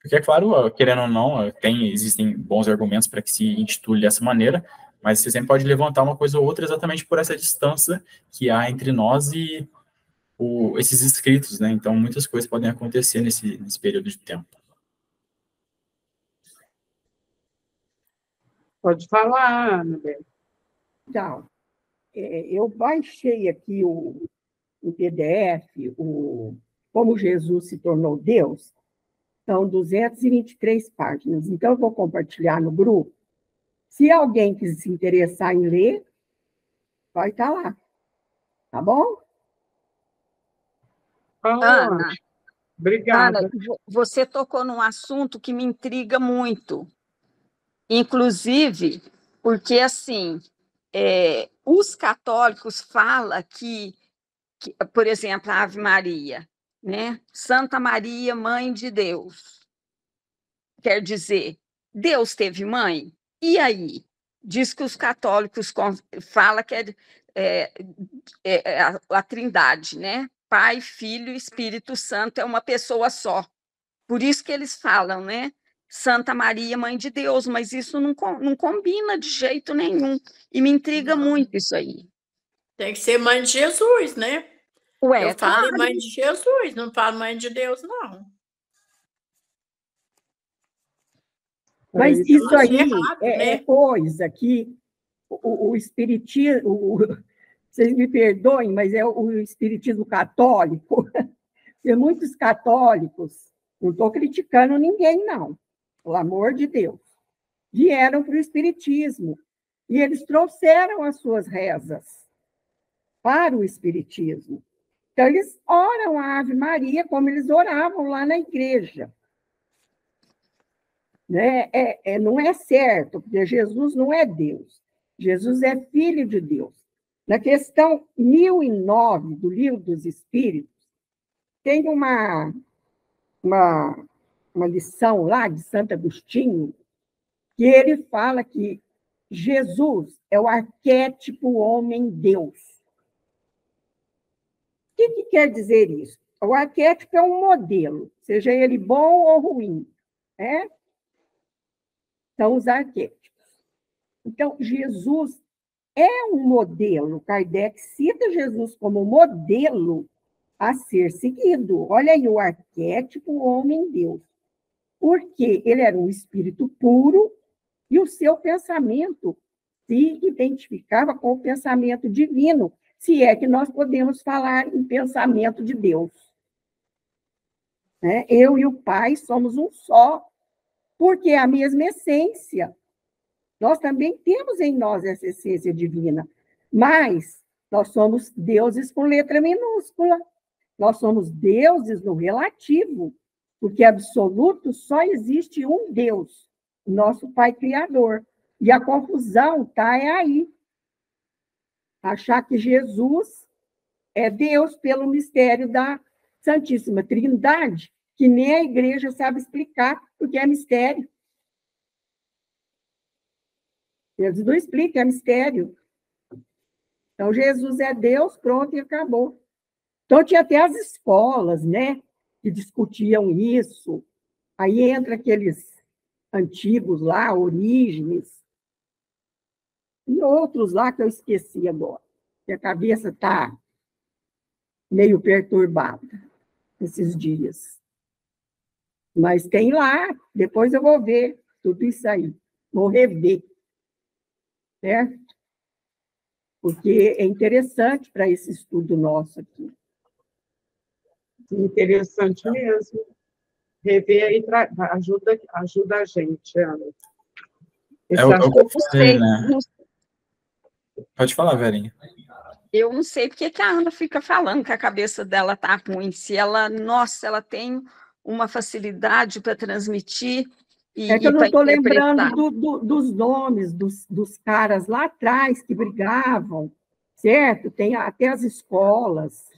porque, é claro, querendo ou não, existem bons argumentos para que se intitule dessa maneira, mas você sempre pode levantar uma coisa ou outra exatamente por essa distância que há entre nós e esses escritos, né? Então, muitas coisas podem acontecer nesse período de tempo. Pode falar, Ana Bela. Então, eu baixei aqui o PDF, Como Jesus se tornou Deus. São 223 páginas. Então, eu vou compartilhar no grupo. Se alguém quiser se interessar em ler, vai estar lá. Tá bom? Ana, obrigada. Ana, você tocou num assunto que me intriga muito. Inclusive, porque, assim, os católicos falam que, por exemplo, a Ave Maria, né? Santa Maria, Mãe de Deus. Quer dizer, Deus teve mãe? E aí? Diz que os católicos falam que a Trindade, né? Pai, Filho e Espírito Santo é uma pessoa só. Por isso que eles falam, né? Santa Maria, Mãe de Deus, mas isso não combina de jeito nenhum. E me intriga muito isso aí. Tem que ser Mãe de Jesus, né? Ué, Eu falo claro. Mãe de Jesus, não falo Mãe de Deus, não. Mas isso aí errado, é né? coisa que o espiritismo, vocês me perdoem, mas é o espiritismo católico. Tem muitos católicos, não estou criticando ninguém, não, pelo amor de Deus, vieram para o espiritismo e eles trouxeram as suas rezas para o espiritismo. Então, eles oram a Ave Maria como eles oravam lá na igreja. Né? Não é certo, porque Jesus não é Deus. Jesus é Filho de Deus. Na questão 1009 do Livro dos Espíritos, tem uma lição lá de Santo Agostinho, que ele fala que Jesus é o arquétipo homem-Deus. O que quer dizer isso? O arquétipo é um modelo, seja ele bom ou ruim, né? São os arquétipos. Então, Jesus é um modelo. Kardec cita Jesus como modelo a ser seguido. Olha aí o arquétipo homem-Deus. Porque ele era um espírito puro e o seu pensamento se identificava com o pensamento divino, se é que nós podemos falar em pensamento de Deus. Né? Eu e o Pai somos um só, porque é a mesma essência. Nós também temos em nós essa essência divina, mas nós somos deuses com letra minúscula. Nós somos deuses no relativo, porque absoluto só existe um Deus, nosso Pai Criador. E a confusão está aí. Achar que Jesus é Deus pelo mistério da Santíssima Trindade, que nem a igreja sabe explicar, porque é mistério. Eles não explicam, é mistério. Então, Jesus é Deus, pronto, e acabou. Então, tinha até as escolas, né, que discutiam isso. Aí entra aqueles antigos lá, Orígenes, e outros lá que eu esqueci agora, que a cabeça está meio perturbada esses dias. Mas tem lá, depois eu vou ver tudo isso aí, vou rever, certo? Porque é interessante para esse estudo nosso aqui. Interessante mesmo. Rever aí ajuda a gente, Ana. Né? Pode falar, Verinha. Eu não sei porque que a Ana fica falando que a cabeça dela está ruim. Se ela, nossa, ela tem uma facilidade para transmitir e é que eu não estou lembrando dos nomes dos caras lá atrás que brigavam, certo? Tem até as escolas.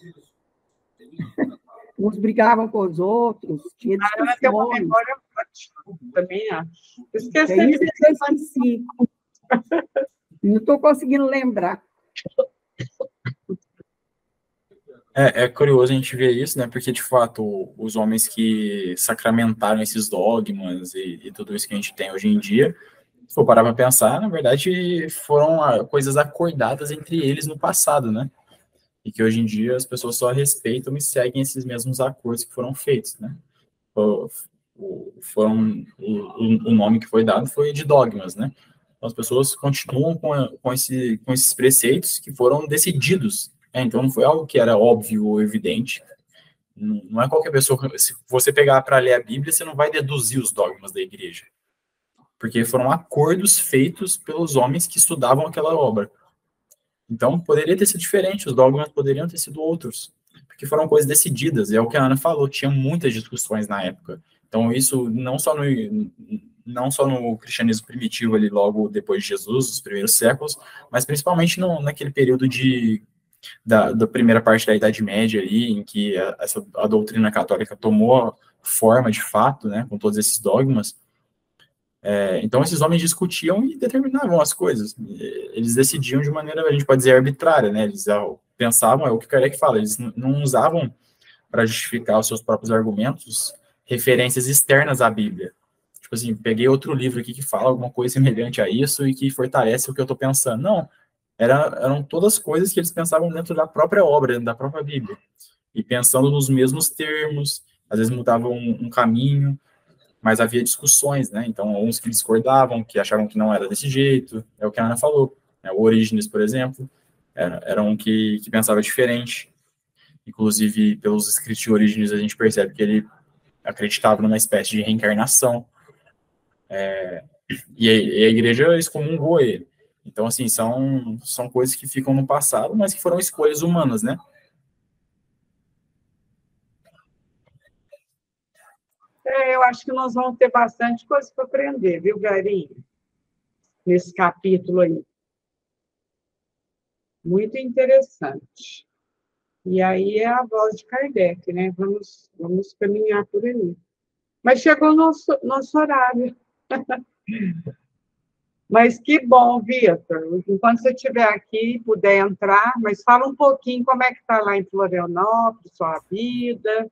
Uns brigavam com os outros, tinha discussões. Tem uma memória ótima, também acho. Esqueci. É isso que eu esqueci. Não estou conseguindo lembrar. É curioso a gente ver isso, né? Porque, de fato, os homens que sacramentaram esses dogmas e tudo isso que a gente tem hoje em dia, se for parar para pensar, na verdade, foram coisas acordadas entre eles no passado, né? E que hoje em dia as pessoas só respeitam e seguem esses mesmos acordos que foram feitos, né? O nome que foi dado foi de dogmas, né? Então, as pessoas continuam com esses preceitos que foram decididos. Então, não foi algo que era óbvio ou evidente. Não é qualquer pessoa. Se você pegar para ler a Bíblia, você não vai deduzir os dogmas da igreja. Porque foram acordos feitos pelos homens que estudavam aquela obra. Então, poderia ter sido diferente, os dogmas poderiam ter sido outros, porque foram coisas decididas, e é o que a Ana falou, tinha muitas discussões na época. Então, isso não só no cristianismo primitivo, ali logo depois de Jesus, os primeiros séculos, mas principalmente naquele período da primeira parte da Idade Média, ali, em que a doutrina católica tomou forma, de fato, né, com todos esses dogmas. Então, esses homens discutiam e determinavam as coisas. Eles decidiam de maneira, a gente pode dizer, arbitrária, né? Eles pensavam, é o que o Kardec fala, eles não usavam para justificar os seus próprios argumentos referências externas à Bíblia. tipo assim, peguei outro livro aqui que fala alguma coisa semelhante a isso e que fortalece o que eu estou pensando. Não, eram todas coisas que eles pensavam dentro da própria obra, dentro da própria Bíblia. E pensando nos mesmos termos, às vezes mudavam um caminho, mas havia discussões, né? Então, uns que discordavam, que achavam que não era desse jeito, é o que a Ana falou. Né? O Orígenes, por exemplo, era um que pensava diferente. Inclusive, pelos escritos de Orígenes, a gente percebe que ele acreditava numa espécie de reencarnação. E a igreja excomungou ele. Então, assim, são coisas que ficam no passado, mas que foram escolhas humanas, né? Eu acho que nós vamos ter bastante coisa para aprender, viu, Garinha? Nesse capítulo aí. Muito interessante. E aí é a voz de Kardec, né? Vamos caminhar por aí. Mas chegou o nosso horário. Mas que bom, Vitor. Enquanto você estiver aqui, puder entrar, mas fala um pouquinho como é que está lá em Florianópolis, sua vida.